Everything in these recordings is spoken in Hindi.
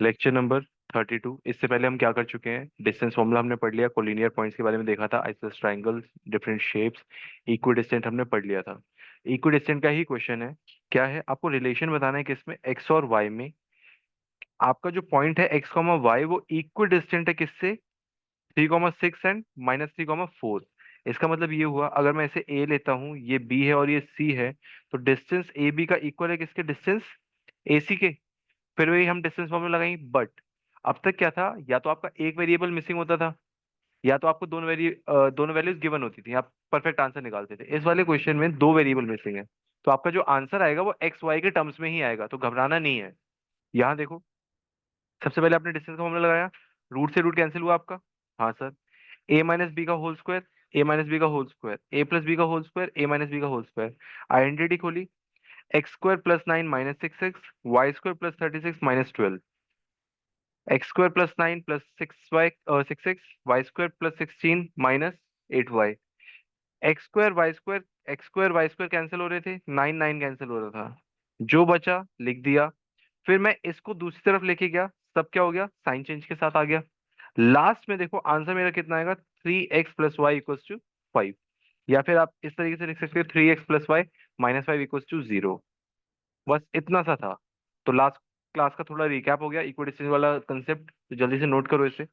Lecture number 32। इससे पहले हम क्या कर चुके हैं, डिस्टेंस फॉर्मूला हमने पढ़ लिया, कोलिनियर पॉइंट्स के बारे में देखा था, isosceles triangles, different shapes, equidistant हमने पढ़ लिया था। इक्विडिस्टेंट का ही क्वेश्चन है। क्या है, आपको रिलेशन बताना है किसमें, एक्स और वाई में। आपका जो पॉइंट है एक्स कॉमा वाई वो इक्विडिस्टेंट है किससे, 3,6 एंड -3,4। इसका मतलब ये हुआ, अगर मैं इसे ए लेता हूँ, ये बी है और ये सी है, तो डिस्टेंस ए बी का इक्वल है किसके, डिस्टेंस ए सी के। फिर वही हम डिस्टेंस फॉर्मूला लगाएंगे, बट अब तक क्या था, या तो आपका एक वेरिएबल मिसिंग होता था, या तो आपको दोनों वैल्यूज गिवन होती थी, आप परफेक्ट आंसर निकालते थे। इस वाले क्वेश्चन में दो वेरिएबल मिसिंग है, तो आपका जो आंसर आएगा वो एक्स वाई के टर्म्स में ही आएगा, तो घबराना नहीं है। यहाँ देखो, सबसे पहले आपने डिस्टेंस का फॉर्मूला लगाया, रूट से रूट कैंसिल हुआ आपका। हाँ सर। ए माइनस बी का whole square, A minus B का whole square, A plus B का whole square, A minus B का होल स्क्वायर। आइडेंटिटी खोली, X square plus 9 -6x, Y square plus 36 -12, X square plus 9 plus 6x, Y square plus 16 -8y। X square Y square cancel हो रहे थे, 9 9 कैंसिल हो रहा था, जो बचा लिख दिया। फिर मैं इसको दूसरी तरफ लेके गया, सब क्या हो गया, साइन चेंज के साथ आ गया। लास्ट में देखो आंसर मेरा कितना आएगा, 3x + y = 5। या फिर आप इस तरीके से लिख सकते हो, 3x + y -5 = 0। बस इतना सा था। तो लास्ट क्लास का थोड़ा रिकैप हो गया, इक्विडिस्टेंस वाला कंसेप्ट, तो जल्दी से नोट करो इसे।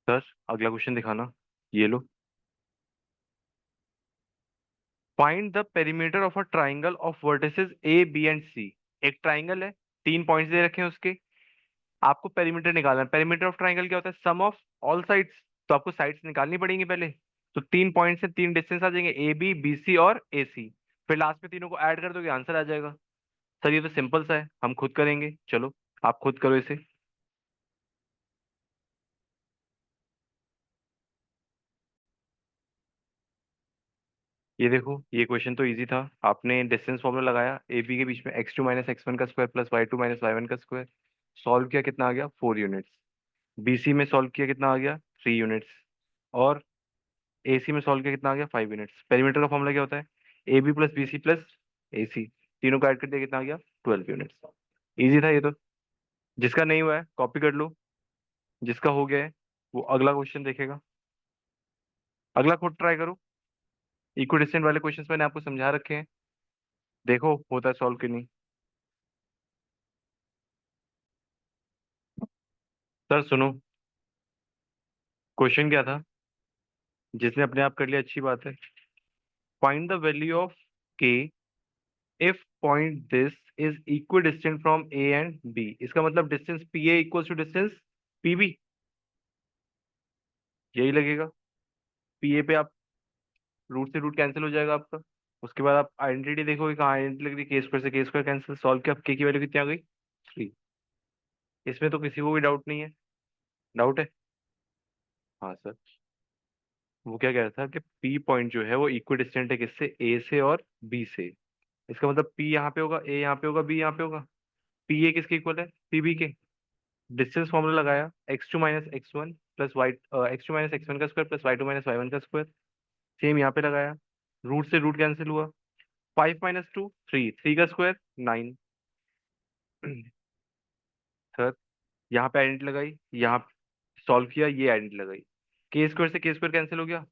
सर अगला क्वेश्चन दिखाना, ये लो। Find the perimeter of a triangle of vertices A B and C. एक ट्राइंगल है, तीन पॉइंट्स दे रखे हैं उसके, आपको पेरीमीटर निकालना है। पेरीमीटर ऑफ ट्राइंगल क्या होता है, सम ऑफ ऑल साइड्स। तो आपको साइड्स निकालनी पड़ेंगी पहले। तो तीन पॉइंट से तीन डिस्टेंस आ जाएंगे, ए बी बी सी और ए सी। फिर लास्ट में तीनों को ऐड कर दोगे, आंसर आ जाएगा। सर ये तो सिंपल सा है, हम खुद करेंगे, चलो आप खुद करो इसे। ये देखो, ये क्वेश्चन तो इजी था। आपने डिस्टेंस फॉर्मूला लगाया, ए बी के बीच में x2 - x1 का स्क्वायर प्लस y2 - y1 का स्क्वायर। सॉल्व किया, कितना आ गया, 4 यूनिट्स। बीसी में सॉल्व किया, कितना आ गया, 3 यूनिट्स। और एसी में सॉल्व किया, कितना आ गया, 5 यूनिट्स। पेरीमीटर का फॉर्मूला क्या होता है, A B plus B C plus A C. तीनों को ऐड कर दिया, कितना आ गया, 12 यूनिट्स। इजी था ये तो। जिसका नहीं हुआ है कॉपी कर लो, जिसका हो गया है वो अगला क्वेश्चन देखेगा। अगला खुद ट्राई करो। इक्विडिस्टेंट वाले क्वेश्चंस मैंने आपको समझा रखे हैं, देखो होता है सॉल्व कि नहीं। सर सुनो, क्वेश्चन क्या था, जिसने अपने आप कर लिया अच्छी बात है। Find the value of K if point this is equidistant from A and B. इसका मतलब distance P A equals to distance P B, यही लगेगा। पी ए पे आप रूट से रूट कैंसिल हो जाएगा आपका। उसके बाद आप आइडेंटिटी देखोगे, कहाँ आइडेंटिटी लग रही है, के स्क्वायर से के स्क्वायर कैंसिल, सॉल्व किया, के की वैल्यू कितनी आ गई, 3। इसमें तो किसी को भी डाउट नहीं है, डाउट है। हाँ सर। वो क्या कह रहा था कि पी पॉइंट जो है वो इक्वी डिस्टेंट है किससे, ए से और बी से। इसका मतलब पी यहाँ पे होगा, ए यहाँ पे होगा, बी यहाँ पे होगा। पी ए किसके इक्वल है, पी बी के। डिस्टेंस फॉर्मूला लगाया, x2 - x1 + y, x2 - x1 का स्क्वायर प्लस y2 - y1 का स्क्वायर। सेम यहाँ पे लगाया, रूट से रूट कैंसिल हुआ, 5 - 2 3, 3 का स्क्वायर 9। सर यहाँ पे आइडेंटिटी लगाई, यहाँ सॉल्व किया, ये आइडेंटिटी लगाई, के स्क्वायर से के स्क्वायर कैंसिल हो गया।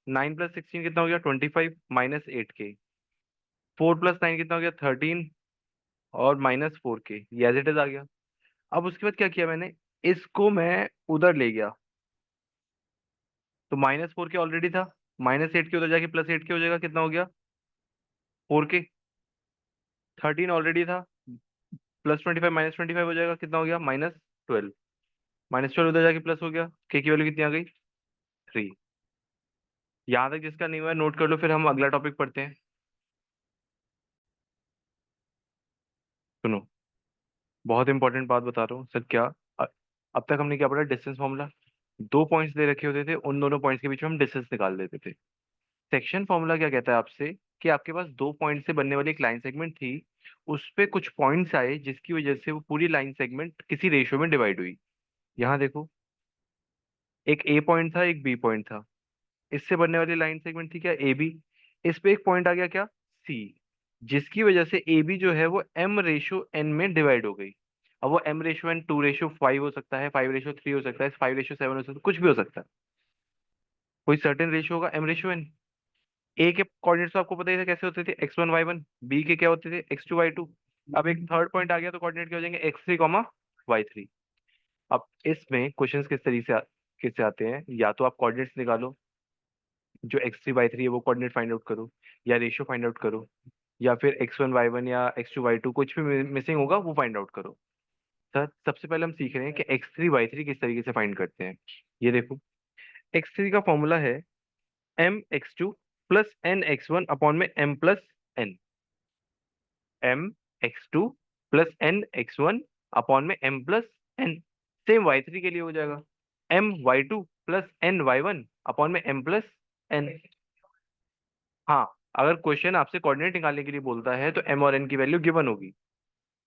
9 + 16 कितना हो गया, 25 -8 के। 4 + 9 कितना हो गया, 13 और -4 के, ये एज इट इज आ गया। अब उसके बाद क्या किया मैंने, इसको मैं उधर ले गया, तो -4 के ऑलरेडी था, -8 के उधर जाके +8 के हो जाएगा, कितना हो गया, 4 के। 13 ऑलरेडी था, +25 -25 हो जाएगा, कितना हो गया, -12। -12 उधर जाके प्लस हो गया, के की वैल्यू कितनी आ गई, 3। यहाँ तक जिसका नहीं हुआ है नोट कर लो, फिर हम अगला टॉपिक पढ़ते हैं। सुनो, बहुत इंपॉर्टेंट बात बता रहा हूँ सर। क्या अ- अब तक हमने क्या पढ़ा, डिस्टेंस फॉर्मूला। दो पॉइंट्स दे रखे होते थे, उन दोनों पॉइंट्स के बीच में हम डिस्टेंस निकाल देते थे। सेक्शन फॉर्मूला क्या कहता है आपसे, कि आपके पास दो पॉइंट से बनने वाली एक लाइन सेगमेंट थी, उस पे कुछ पॉइंट्स आए जिसकी वजह से वो पूरी लाइन सेगमेंट किसी रेशियो में डिवाइड हुई। यहाँ देखो, एक ए पॉइंट था, एक बी पॉइंट था। इससे बनने वाली लाइन सेगमेंट थी क्या, ए बी। इस पे एक पॉइंट आ गया क्या, सी। जिसकी वजह से ए बी जो है वो एम रेशो एन में डिवाइड हो गई। अब वो एम रेशो एन 2:5 हो सकता है, 5:3 हो सकता है, 5:7 हो सकता है, कुछ भी हो सकता है। कोई सर्टेन रेशो होगा एम रेशो एन। ए के कोऑर्डिनेट्स तो आपको पता ही था कैसे होते थे, x1 y1। बी के क्या होते थे, x2 y2। अब एक थर्ड पॉइंट आ गया तो कोऑर्डिनेट क्या हो जाएंगे, x3 y3। अब इसमें क्वेश्चंस किस तरीके से किससे आते हैं, या तो आप कोऑर्डिनेट्स निकालो, जो x3 y3 है वो कोऑर्डिनेट फाइंड आउट करो, या रेशियो फाइंड आउट करो, या फिर x1 y1 या x2 y2 कुछ भी मिसिंग होगा वो फाइंड आउट करो। सर सबसे पहले हम सीख रहे हैं कि x3 y3 किस तरीके से फाइंड करते हैं। ये देखो, x3 का फॉर्मूला है m(x2) प्लस n(x1) अपॉन में m plus n। m(x2) plus n(x1) upon में m plus n। Same y3 के लिए हो जाएगा, m(y2) प्लस n(y1) अपॉन में m प्लस n। हाँ, अगर क्वेश्चन आपसे कोऑर्डिनेट निकालने के लिए बोलता है तो m और n की वैल्यू गिवन होगी।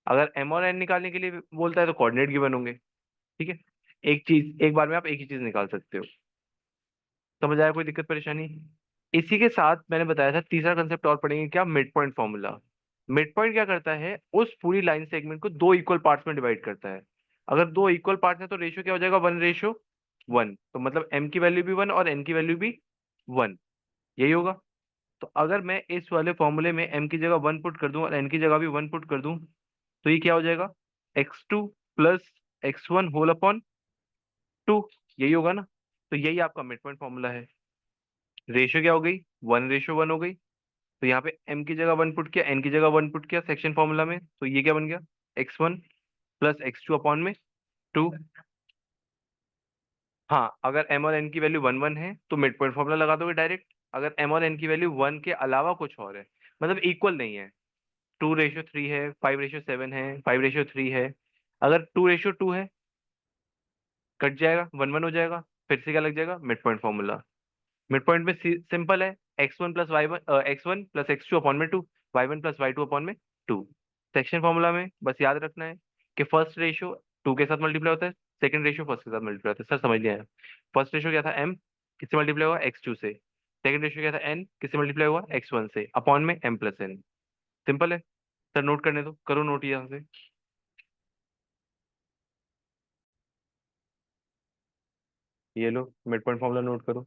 अगर m और n निकालने के लिए बोलता है तो कोऑर्डिनेट गिवन होंगे। ठीक है, एक चीज एक बार में आप एक ही चीज निकाल सकते हो। समझ आया, कोई दिक्कत परेशानी? इसी के साथ मैंने बताया था तीसरा कंसेप्ट और पढ़ेंगे, क्या, mid point formula. Mid point क्या करता है, उस पूरी लाइन सेगमेंट को दो इक्वल पार्ट्स में डिवाइड करता है। अगर दो इक्वल पार्ट्स हैं तो रेशियो क्या हो जाएगा, 1:1। तो मतलब m की वैल्यू भी 1 और n की वैल्यू भी 1, यही होगा। तो अगर मैं इस वाले फॉर्मूले में m की जगह 1 पुट कर दूं और n की जगह भी 1 पुट कर दूं, तो ये क्या हो जाएगा, x2 plus x1 whole upon 2, यही होगा ना। तो यही आपका मिड पॉइंट फॉर्मूला है। रेशियो क्या हो गई, 1:1 हो गई। तो यहाँ पे m की जगह 1 पुट किया, n की जगह 1 पुट किया सेक्शन फॉर्मूला में, तो ये क्या बन गया, x1 प्लस x2 अपॉन में 2। हाँ, अगर m और n की वैल्यू 1 1 है तो मिड पॉइंट फॉर्मूला लगा दोगे डायरेक्ट। अगर m और n की वैल्यू 1 के अलावा कुछ और है, मतलब इक्वल नहीं है, 2:3 है, 5:7 है, 5:3 है, अगर 2:2 है, कट जाएगा, 1 1 हो जाएगा, फिर से क्या लग जाएगा, mid point formula. Mid point में सिंपल है, x1 प्लस x2 अपॉन में 2, y1 प्लस y2 अपॉन में 2। सेक्शन फॉर्मूला में बस याद रखना है कि फर्स्ट रेशियो 2 के साथ मल्टीप्लाई होता है, सेकंड रेशियो फर्स्ट के साथ मल्टीप्लाई होता है। सर समझ नहीं आया? फर्स्ट रेशियो क्या था, m किससे मल्टीप्लाई हुआ, x2 से। सेकंड रेशियो क्या था, n किससे मल्टीप्लाई हुआ, x1 से, अपॉन में m प्लस n। सिंपल है। सर नोट करने दो, करो नोट यहाँ से। ये लो मिड पॉइंट फॉर्मूला नोट करो।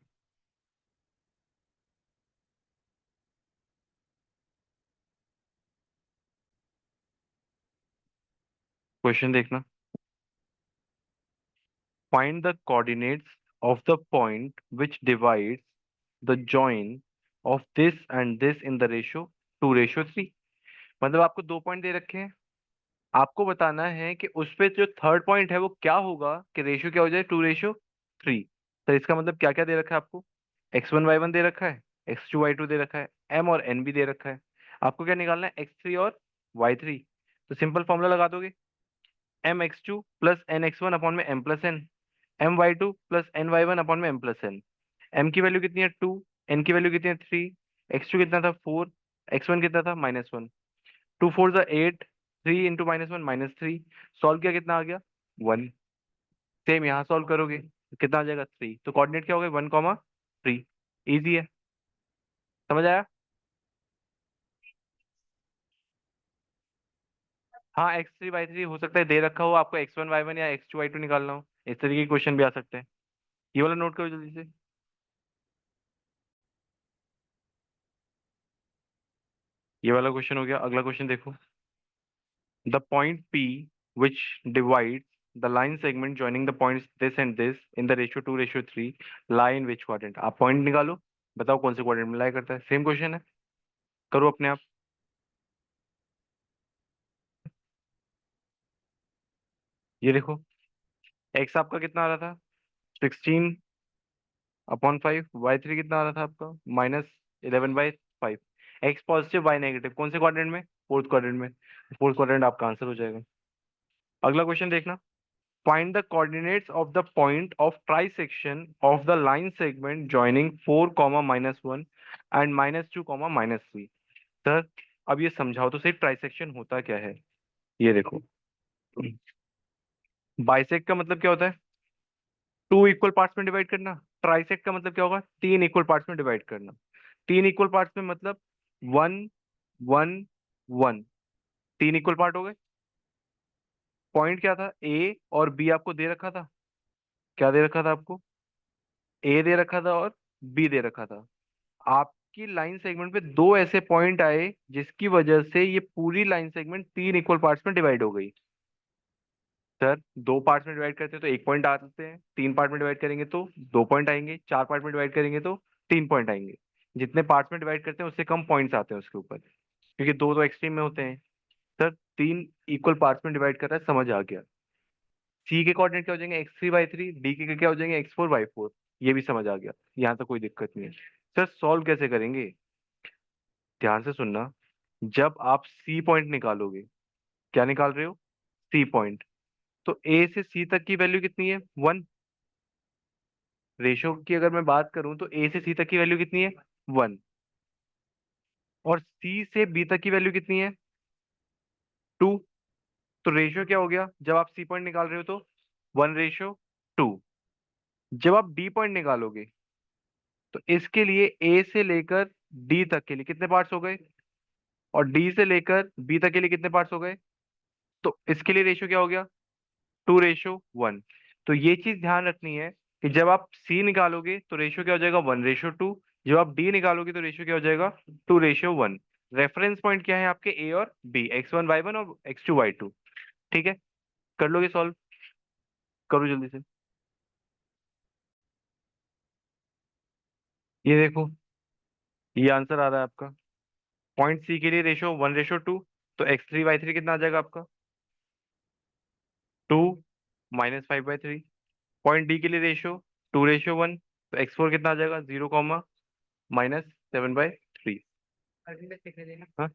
क्वेश्चन देखना, find the coordinates of the point which divides the join of this and this in the ratio 2:3। मतलब आपको दो पॉइंट दे रखे हैं, आपको बताना है कि उस पे जो थर्ड पॉइंट है वो क्या होगा कि रेशियो क्या हो जाए, 2:3। तो इसका मतलब क्या क्या दे रखा है आपको, x1 y1 दे रखा है, x2 y2 दे रखा है, m और n भी दे रखा है। आपको क्या निकालना है, x3 और y3। तो सिंपल फॉर्मूला लगा दोगे, m(x2) प्लस n(x1) अपॉन में m plus n, m(y2) plus n(y1) upon में m प्लस n। m की वैल्यू कितनी है, 2, n की वैल्यू कितनी है, 3, x2 कितना था, 4, x1 कितना था, -1। 2 4 8, 3 × -1 -3। सॉल्व किया, कितना आ गया, 1। सेम यहाँ सॉल्व करोगे तो कितना आ जाएगा, 3। तो कोऑर्डिनेट क्या हो गए, 1 3। इजी है, समझ आया? हाँ, x3 y3 हो सकता है दे रखा हो, आपको x1 y1 या x2 y2 निकालना हो, इस तरीके के क्वेश्चन भी आ सकते हैं। ये वाला नोट करो जल्दी से। ये वाला क्वेश्चन हो गया, अगला क्वेश्चन देखो। The point P which divides the line segment joining the points this and this in the ratio 2:3 lie in which quadrant? आप पॉइंट निकालो, बताओ कौन से क्वाड्रेंट में लाई करता है। सेम क्वेश्चन है, करो अपने आप। ये देखो, x आपका कितना आ रहा था, 16/5। y3 कितना आ रहा था आपका, -11/5। x पॉजिटिव y नेगेटिव, कौन से क्वाड्रेंट में, फोर्थ क्वाड्रेंट में। फोर्थ क्वाड्रेंट आपका आंसर हो जाएगा। अगला क्वेश्चन देखना, find the coordinates of the point of trisection of the line segment joining 4, -1 and -2, -3। Sir अब ये समझाओ तो सही, ट्राइसेक्शन होता क्या है। ये देखो, बाइसेक्ट का मतलब क्या होता है, टू इक्वल पार्ट्स में डिवाइड करना। ट्राइसेक्ट का मतलब क्या होगा, तीन इक्वल पार्ट्स में डिवाइड करना। तीन इक्वल पार्ट्स में मतलब 1 1 वन। तीन इक्वल पार्ट हो गए। पॉइंट क्या था, ए और बी आपको दे रखा था। क्या दे रखा था आपको? ए दे रखा था और बी दे रखा था। आपकी लाइन सेगमेंट पे दो ऐसे पॉइंट आए जिसकी वजह से ये पूरी लाइन सेगमेंट तीन इक्वल पार्ट्स में डिवाइड हो गई। सर, दो पार्ट्स में डिवाइड करते हैं तो एक पॉइंट आते हैं, तीन पार्ट में डिवाइड करेंगे तो दो पॉइंट आएंगे, चार पार्ट में डिवाइड करेंगे तो तीन पॉइंट आएंगे। जितने पार्ट्स में डिवाइड करते हैं उससे कम पॉइंट्स आते हैं उसके ऊपर, क्योंकि दो तो एक्सट्रीम में होते हैं। सर, तीन इक्वल पार्ट्स में डिवाइड कर रहा है, समझ आ गया। सी के कोऑर्डिनेट क्या हो जाएंगे, x3/3, डी के क्या हो जाएंगे, x4/4। ये भी समझ आ गया, यहाँ तो कोई दिक्कत नहीं है। सर, सॉल्व कैसे करेंगे? ध्यान से सुनना। जब आप सी पॉइंट निकालोगे, क्या निकाल रहे हो, सी पॉइंट, तो ए से सी तक की वैल्यू कितनी है, वन। रेशो की अगर मैं बात करूं तो ए से सी तक की वैल्यू कितनी है, वन। और सी से बी तक की वैल्यू कितनी है, टू। तो रेशियो क्या हो गया जब आप सी पॉइंट निकाल रहे हो, तो 1:2। जब आप डी पॉइंट निकालोगे तो इसके लिए ए से लेकर डी तक के लिए कितने पार्ट्स हो गए, और डी से लेकर बी तक के लिए कितने पार्ट्स हो गए। तो इसके लिए रेशियो क्या हो गया, 2:1। तो ये चीज ध्यान रखनी है कि जब आप सी निकालोगे तो रेशियो क्या हो जाएगा, 1:2। जब आप डी निकालोगे तो रेशियो क्या हो जाएगा, 2:1। रेफरेंस पॉइंट क्या है आपके, ए और बी, x1y1 और x2y2। ठीक है, कर लोगे सॉल्व? करो जल्दी से। ये देखो, ये आंसर आ रहा है आपका। पॉइंट सी के लिए रेशियो 1:2, तो x3/3 कितना आ जाएगा आपका, 2 - 5/3। पॉइंट डी के लिए रेशियो 2:1, तो x4 कितना आ जाएगा, 0, -7/3। हाँ,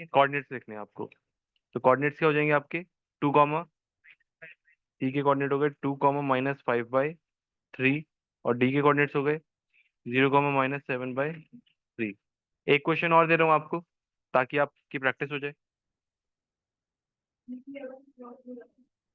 कोऑर्डिनेट्स लिखने हैं आपको। तो कोऑर्डिनेट्स क्या हो जाएंगे आपके, 2, सी के कोऑर्डिनेट हो गए 2, -5/3, और डी के कोऑर्डिनेट्स हो गए 0, -7/3। एक क्वेश्चन और दे रहा हूँ आपको ताकि आपकी प्रैक्टिस हो जाए।